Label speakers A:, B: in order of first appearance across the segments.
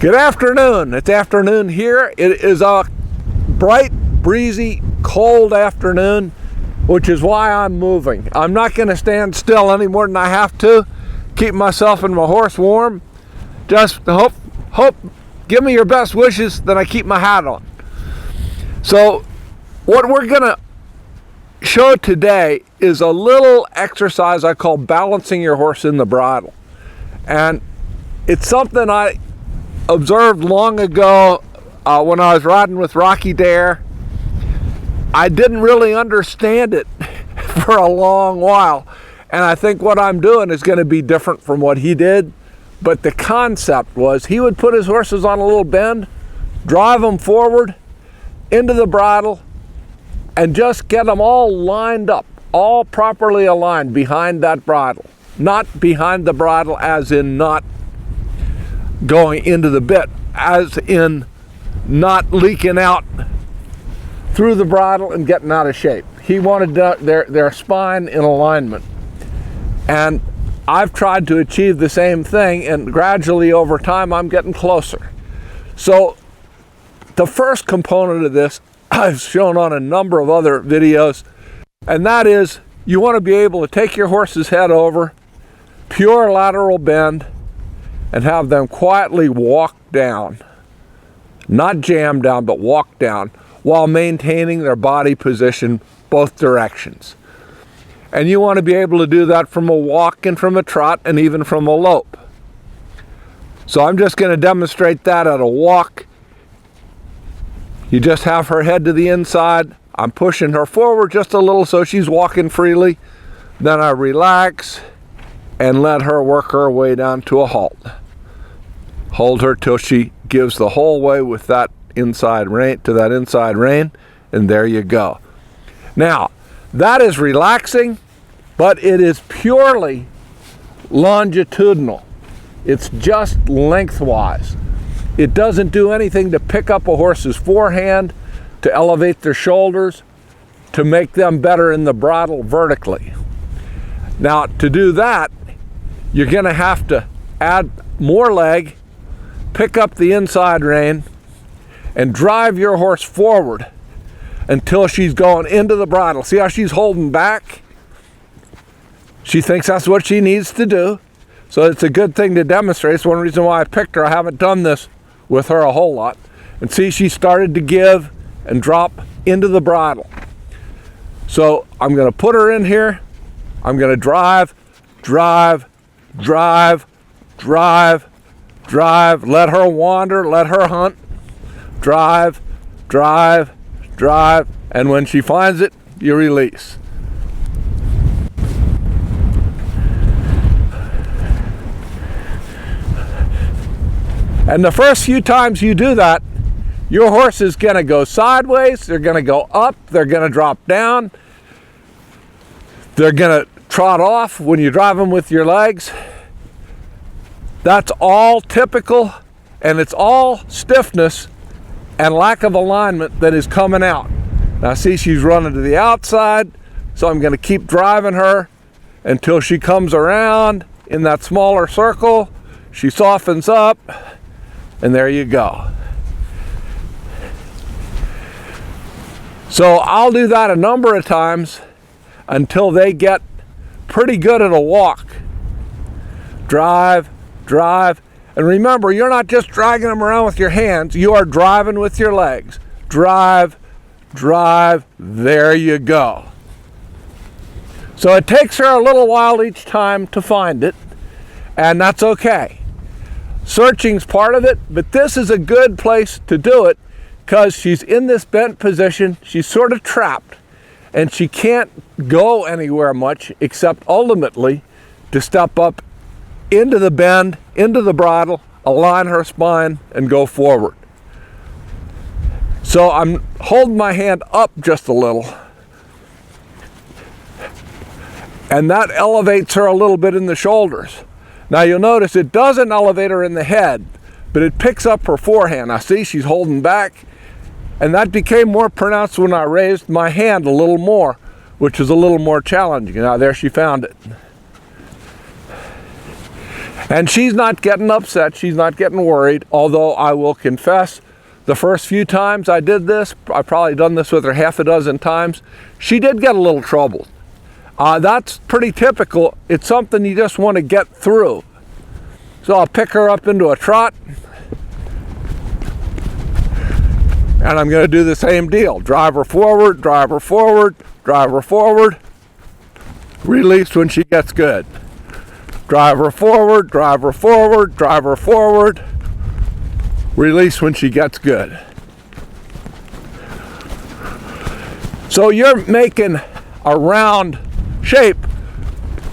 A: Good afternoon. It's afternoon here. It is a bright, breezy, cold afternoon, which is why I'm moving. I'm not going to stand still any more than I have to. Keep myself and my horse warm. Just hope, give me your best wishes that I keep my hat on. So what we're going to show today is a little exercise I call balancing your horse in the bridle. And it's something I observed long ago when I was riding with Rocky Dare. I didn't really understand it for a long while, and I think what I'm doing is going to be different from what he did. But the concept was he would put his horses on a little bend, drive them forward into the bridle, and just get them all lined up, all properly aligned behind that bridle. Not behind the bridle as in not going into the bit, as in not leaking out through the bridle and getting out of shape. He wanted their spine in alignment. And I've tried to achieve the same thing, and gradually over time I'm getting closer. So the first component of this I've shown on a number of other videos, and that is you want to be able to take your horse's head over, pure lateral bend, and have them quietly walk down. Not jam down, but walk down while maintaining their body position both directions. And you want to be able to do that from a walk and from a trot and even from a lope. So I'm just going to demonstrate that at a walk. You just have her head to the inside. I'm pushing her forward just a little so she's walking freely. Then I relax and let her work her way down to a halt. Hold her till she gives the whole way with that inside rein to that inside rein, and there you go. Now, that is relaxing, but it is purely longitudinal. It's just lengthwise. It doesn't do anything to pick up a horse's forehand, to elevate their shoulders, to make them better in the bridle vertically. Now, to do that, you're going to have to add more leg, pick up the inside rein, and drive your horse forward until she's going into the bridle. See how she's holding back? She thinks that's what she needs to do. So it's a good thing to demonstrate. It's one reason why I picked her. I haven't done this with her a whole lot. And see, she started to give and drop into the bridle. So I'm going to put her in here. I'm going to drive, drive, drive, drive, drive. Let her wander, let her hunt. Drive, drive, drive. And when she finds it, you release. And the first few times you do that, your horse is going to go sideways, they're going to go up, they're going to drop down, they're going to trot off when you drive them with your legs. That's all typical, and it's all stiffness and lack of alignment that is coming out. Now see, she's running to the outside, so I'm going to keep driving her until she comes around in that smaller circle. She softens up. And there you go. So I'll do that a number of times until they get pretty good at a walk. Drive, drive. And remember, you're not just dragging them around with your hands. You are driving with your legs. Drive, drive. There you go. So it takes her a little while each time to find it, and that's okay. Searching's part of it, but this is a good place to do it because she's in this bent position, she's sort of trapped, and she can't go anywhere much except ultimately to step up into the bend, into the bridle, align her spine, and go forward. So I'm holding my hand up just a little, and that elevates her a little bit in the shoulders. Now you'll notice it doesn't elevate her in the head, but it picks up her forehand. Now see, she's holding back, and that became more pronounced when I raised my hand a little more, which is a little more challenging. Now there she found it. And she's not getting upset, she's not getting worried, although I will confess, the first few times I did this, I've probably done this with her half a dozen times, she did get a little troubled. That's pretty typical. It's something you just want to get through. So I'll pick her up into a trot, and I'm going to do the same deal. Drive her forward, drive her forward, drive her forward, release when she gets good. Drive her forward, drive her forward, drive her forward, release when she gets good. So you're making a round shape,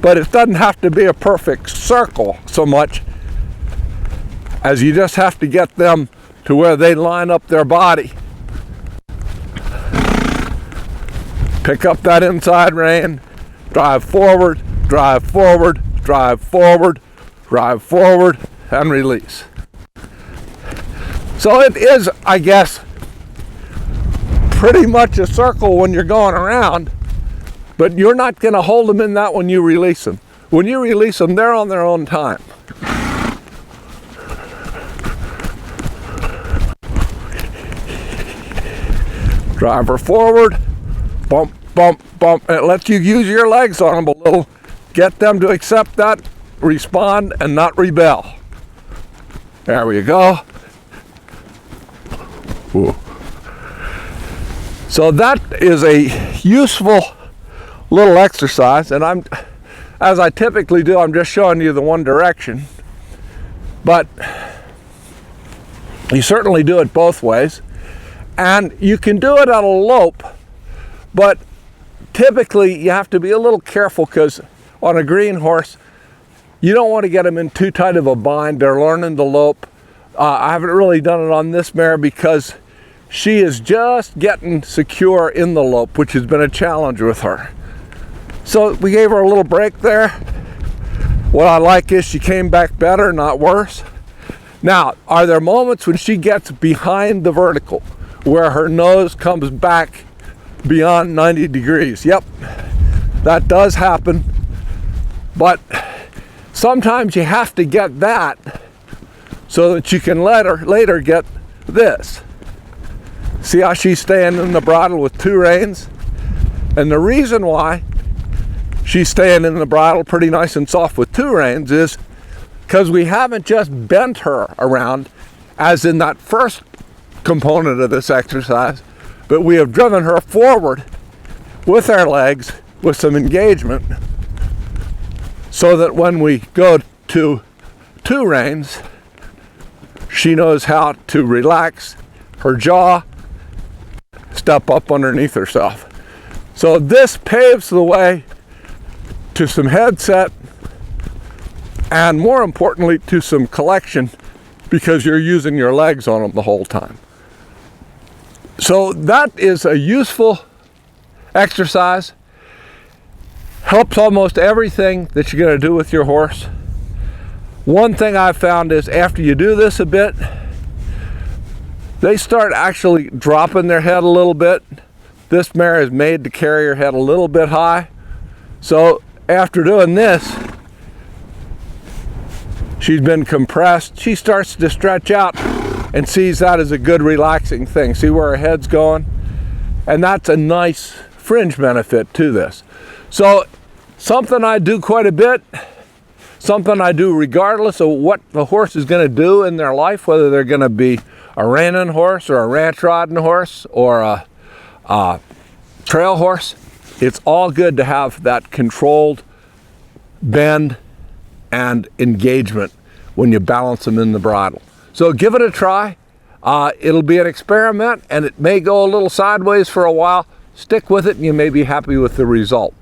A: but it doesn't have to be a perfect circle so much as you just have to get them to where they line up their body. Pick up that inside rein, drive forward, drive forward, drive forward, drive forward, and release. So it is, I guess, pretty much a circle when you're going around, but you're not going to hold them in that when you release them. When you release them, they're on their own time. Drive her forward, bump, bump, bump, and it lets you use your legs on them a little. Get them to accept that, respond, and not rebel. There we go. Ooh. So that is a useful little exercise, and as I typically do, I'm just showing you the one direction. But you certainly do it both ways. And you can do it at a lope, but typically you have to be a little careful because on a green horse, you don't want to get them in too tight of a bind. They're learning the lope. I haven't really done it on this mare because she is just getting secure in the lope, which has been a challenge with her. So we gave her a little break there. What I like is she came back better, not worse. Now, are there moments when she gets behind the vertical, where her nose comes back beyond 90 degrees? Yep, that does happen. But sometimes you have to get that so that you can later get this. See how she's staying in the bridle with two reins? And the reason why she's staying in the bridle pretty nice and soft with two reins is because we haven't just bent her around as in that first component of this exercise, but we have driven her forward with our legs with some engagement so that when we go to two reins, she knows how to relax her jaw, step up underneath herself. So this paves the way to some headset and, more importantly, to some collection because you're using your legs on them the whole time. So that is a useful exercise. Helps almost everything that you're going to do with your horse. One thing I've found is after you do this a bit, they start actually dropping their head a little bit. This mare is made to carry her head a little bit high. So after doing this, she's been compressed. She starts to stretch out and sees that as a good relaxing thing. See where her head's going? And that's a nice fringe benefit to this. So something I do quite a bit, something I do regardless of what the horse is going to do in their life, whether they're going to be a reining horse or a ranch riding horse or a trail horse. It's all good to have that controlled bend and engagement when you balance them in the bridle. So give it a try. It'll be an experiment and it may go a little sideways for a while. Stick with it and you may be happy with the result.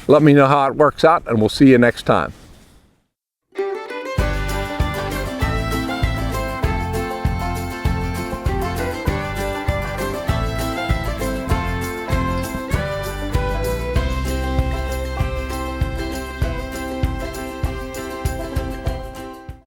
A: Let me know how it works out and we'll see you next time.